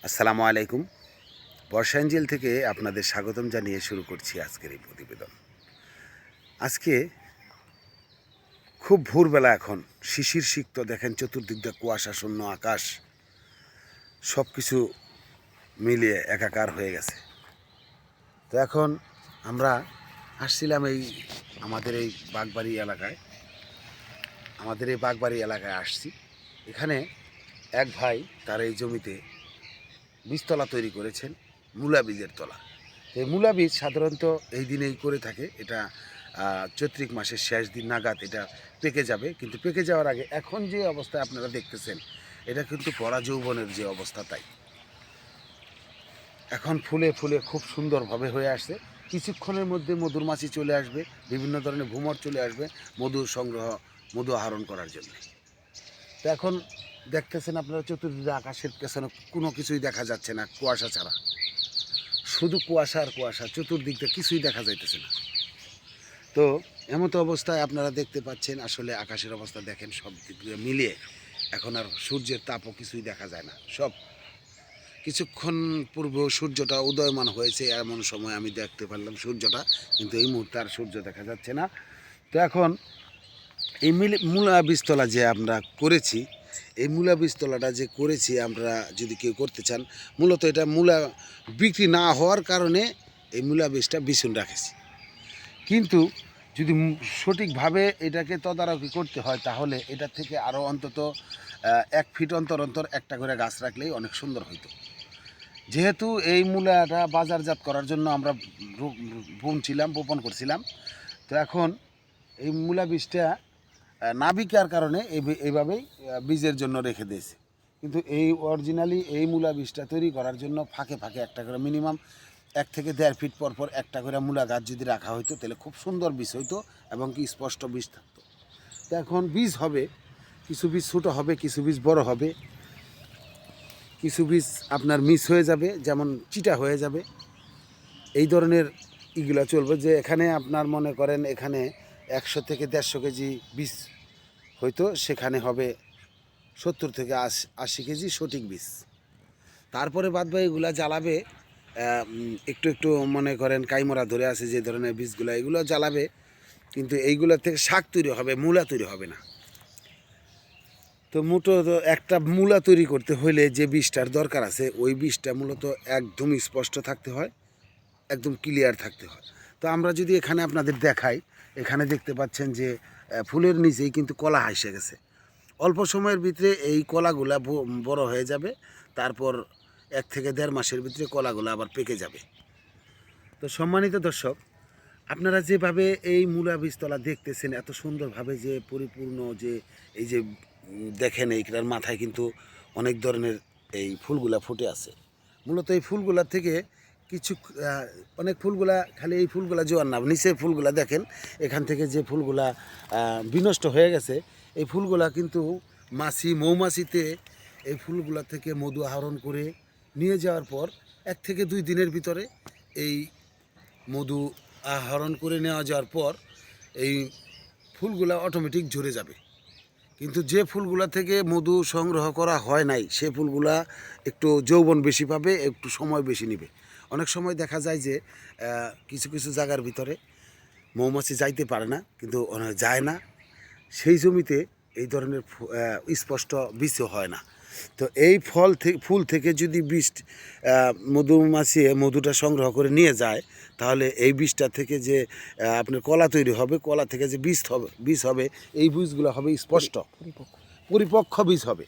আসসালামু আলাইকুম। বর্ষা এঞ্জেল থেকে আপনাদের স্বাগতম জানিয়ে শুরু করছি আজকের এই প্রতিবেদন। আজকে খুব ভোরবেলা, এখন শিশির সিক্ত, দেখেন চতুর্দিক দিয়ে কুয়াশাশূন্য আকাশ, সব কিছু মিলিয়ে একাকার হয়ে গেছে। তো এখন আমরা আসছিলাম আমাদের এই বাগবাড়ি এলাকায়। আসছি। এখানে এক ভাই তার এই জমিতে বীজতলা তৈরি করেছেন, মূলা বীজের তলা। এই মূলা বীজ সাধারণত এই দিনেই করে থাকে। এটা চৈত্রিক মাসের শেষ দিন নাগাদ এটা পেকে যাবে, কিন্তু পেকে যাওয়ার আগে এখন যে অবস্থায় আপনারা দেখতেছেন, এটা কিন্তু পরা যৌবনের যে অবস্থা, তাই এখন ফুলে ফুলে খুব সুন্দরভাবে হয়ে আসছে। কিছুক্ষণের মধ্যে মধুর মাছি চলে আসবে, বিভিন্ন ধরনের ভ্রমর চলে আসবে মধু আহরণ করার জন্য। তো এখন দেখতেছেন আপনারা চতুর্দিকে আকাশের পেছনে কোনো কিছুই দেখা যাচ্ছে না, কুয়াশা ছাড়া, শুধু কুয়াশা আর কুয়াশা, চতুর্দিকটা কিছুই দেখা যাইতেছে না। তো এমতো অবস্থায় আপনারা দেখতে পাচ্ছেন, আসলে আকাশের অবস্থা দেখেন, সব দিক দিয়ে মিলিয়ে এখন আর সূর্যের তাপও কিছুই দেখা যায় না। কিছুক্ষণ পূর্বে সূর্যটা উদয়মান হয়েছে, এমন সময় আমি দেখতে পারলাম সূর্যটা, কিন্তু এই মুহূর্তে আর সূর্য দেখা যাচ্ছে না। তো এখন এই মূলা বীজতলা যে আমরা করেছি, এই মূলা বীজতলাটা যে করেছি আমরা, যদি কেউ করতে চান, মূলত এটা মূলা বিক্রি না হওয়ার কারণে এই মূলা বীজটা বিছুন রাখেছি। কিন্তু যদি সঠিকভাবে এটাকে তদারকি করতে হয়, তাহলে এটা থেকে আরও অন্তত 1 ফিট অন্তর অন্তর একটা করে গাছ রাখলেই অনেক সুন্দর হইতো। যেহেতু এই মূলাটা বাজারজাত করার জন্য আমরা বপন করছিলাম, তো এখন এই মূলা বীজটা না বিকার কারণে এইভাবেই বীজের জন্য রেখে দিয়েছে। কিন্তু এই অরিজিনালি এই মূলা বীজটা তৈরি করার জন্য ফাঁকে ফাঁকে একটা করে মিনিমাম 1 থেকে 1.5 ফিট পর পর একটা করে মূলা গাছ যদি রাখা হইতো, তাহলে খুব সুন্দর বীজ হইতো এবং কি স্পষ্ট বীজ থাকতো। তো এখন বীজ হবে, কিছু বীজ ছোটো হবে, কিছু বীজ বড় হবে, কিছু বীজ আপনার মিস হয়ে যাবে, যেমন চিটা হয়ে যাবে। এই ধরনের ইগুলা চলবে, যে এখানে আপনার মনে করেন এখানে 100 থেকে 150 কেজি বীজ হয়তো, সেখানে হবে 70 থেকে 80 কেজি সঠিক বীজ। তারপরে বাদবাকিগুলা জ্বালাবে, একটু একটু মনে করেন কাইমরা ধরে আছে যে ধরনের বীজগুলো, এগুলো জ্বালাবে, কিন্তু এইগুলোর থেকে শাক তৈরি হবে, মূলা তৈরি হবে না। তো একটা মূলা তৈরি করতে হলে যে বীজটার দরকার আছে, ওই বীজটা মূলত একদম স্পষ্ট থাকতে হয়, একদম ক্লিয়ার থাকতে হয়। তো আমরা যদি এখানে আপনাদের দেখাই, এখানে দেখতে পাচ্ছেন যে ফুলের নিচেই কিন্তু কলা এসে গেছে। অল্প সময়ের ভিতরে এই কলাগুলা বড় হয়ে যাবে, তারপর 1 থেকে 1.5 মাসের ভিতরে কলাগুলো আবার পেকে যাবে। তো সম্মানিত দর্শক, আপনারা যেভাবে এই মূলা বীজতলা দেখতেছেন, এত সুন্দরভাবে যে পরিপূর্ণ, যে এই যে দেখেন এইটার মাথায় কিন্তু অনেক ধরনের এই ফুলগুলা ফুটে আছে। মূলত এই ফুলগুলা থেকে কিছু অনেক ফুলগুলা, খালি এই ফুলগুলা জোয়ার না, নিচের ফুলগুলা দেখেন, এখান থেকে যে ফুলগুলা বিনষ্ট হয়ে গেছে, এই ফুলগুলা কিন্তু মৌমাছিতে এই ফুলগুলা থেকে মধু আহরণ করে নিয়ে যাওয়ার পর 1 থেকে 2 দিনের ভিতরে এই মধু আহরণ করে নেওয়া যাওয়ার পর এই ফুলগুলা অটোমেটিক ঝরে যাবে। কিন্তু যে ফুলগুলা থেকে মধু সংগ্রহ করা হয় নাই, সে ফুলগুলা একটু যৌবন বেশি পাবে, একটু সময় বেশি নেবে। অনেক সময় দেখা যায় যে কিছু কিছু জায়গার ভিতরে মৌমাছি যাইতে পারে না, কিন্তু যায় না, সেই জমিতে এই ধরনের স্পষ্ট বীজও হয় না। তো এই ফুল থেকে যদি বীজ মধুমাছি মধুটা সংগ্রহ করে নিয়ে যায়, তাহলে এই বীজটা থেকে যে আপনার কলা তৈরি হবে, কলা থেকে যে বীজ হবে, এই বীজগুলো হবে স্পষ্ট পরিপক্ক বীজ হবে।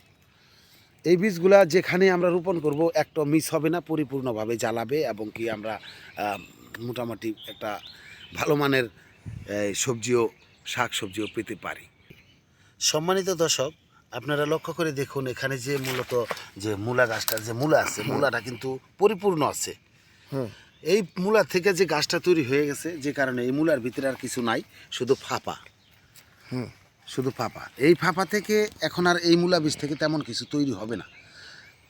এই বীজগুলা যেখানে আমরা রোপণ করব, একটা মিস হবে না, পরিপূর্ণভাবে জ্বালাবে, এবং কি আমরা মোটামুটি একটা ভালো মানের শাক সবজিও পেতে পারি। সম্মানিত দর্শক, আপনারা লক্ষ্য করে দেখুন, এখানে যে মূলত যে মূলা গাছটার যে মূলা আছে, মূলাটা কিন্তু পরিপূর্ণ আছে। এই মূলা থেকে যে গাছটা তৈরি হয়ে গেছে, যে কারণে এই মূলার ভিতরে আর কিছু নাই, শুধু ফাঁপা। শুধু ফাঁপা। এই ফাঁপা থেকে এখন আর এই মূলা বীজ থেকে তেমন কিছু তৈরি হবে না,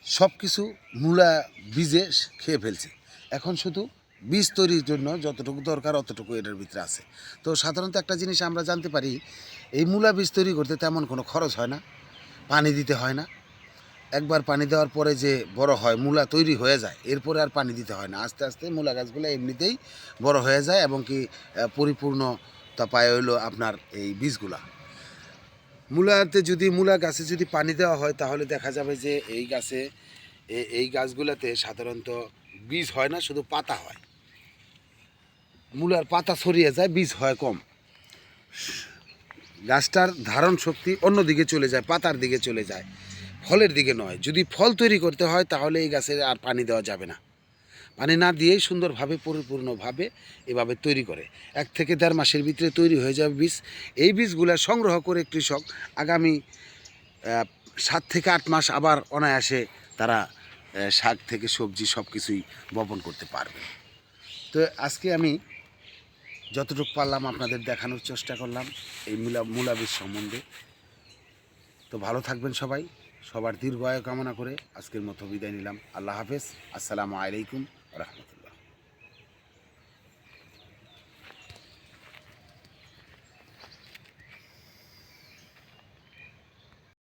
সব কিছু মূলা বীজে খেয়ে ফেলছে। এখন শুধু বীজ তৈরির জন্য যতটুকু দরকার অতটুকু এটার ভিতরে আছে। তো সাধারণত একটা জিনিস আমরা জানতে পারি, এই মূলা বীজ তৈরি করতে তেমন কোনো খরচ হয় না, পানি দিতে হয় না, একবার পানি দেওয়ার পরে যে বড় হয়, মূলা তৈরি হয়ে যায়, এরপরে আর পানি দিতে হয় না। আস্তে আস্তে মূলা গাছগুলো এমনিতেই বড় হয়ে যায় এবং কি পরিপূর্ণতা পায় হলো আপনার এই বীজগুলা। মূলাতে যদি মূলা গাছে যদি পানি দেওয়া হয় তাহলে দেখা যাবে যে এই গাছগুলোতে সাধারণত বীজ হয় না, শুধু পাতা হয়। মূলার পাতা ছড়িয়ে যায়, বীজ হয় কম। গাছটার ধারণ শক্তি অন্যদিকে চলে যায়, পাতার দিকে চলে যায়, ফলের দিকে নয়। যদি ফল তৈরি করতে হয় তাহলে এই গাছে আর পানি দেওয়া যাবে না। পানি না দিয়েই সুন্দরভাবে পরিপূর্ণভাবে এভাবে তৈরি করে 1 থেকে 1.5 মাসের ভিতরে তৈরি হয়ে যাবে বীজ। এই বীজগুলো সংগ্রহ করে কৃষক আগামী 7 থেকে 8 মাস আবার অনায়াসে তারা শাক থেকে সবজি সব কিছুই বপন করতে পারবে। তো আজকে আমি যতটুকু পারলাম আপনাদের দেখানোর চেষ্টা করলাম এই মূলা বীজ সম্বন্ধে। তো ভালো থাকবেন সবাই, সবার দীর্ঘায়ু কামনা করে আজকের মতো বিদায় নিলাম। আল্লাহ হাফেজ, আসসালামু আলাইকুম রহমতুল্লাহ।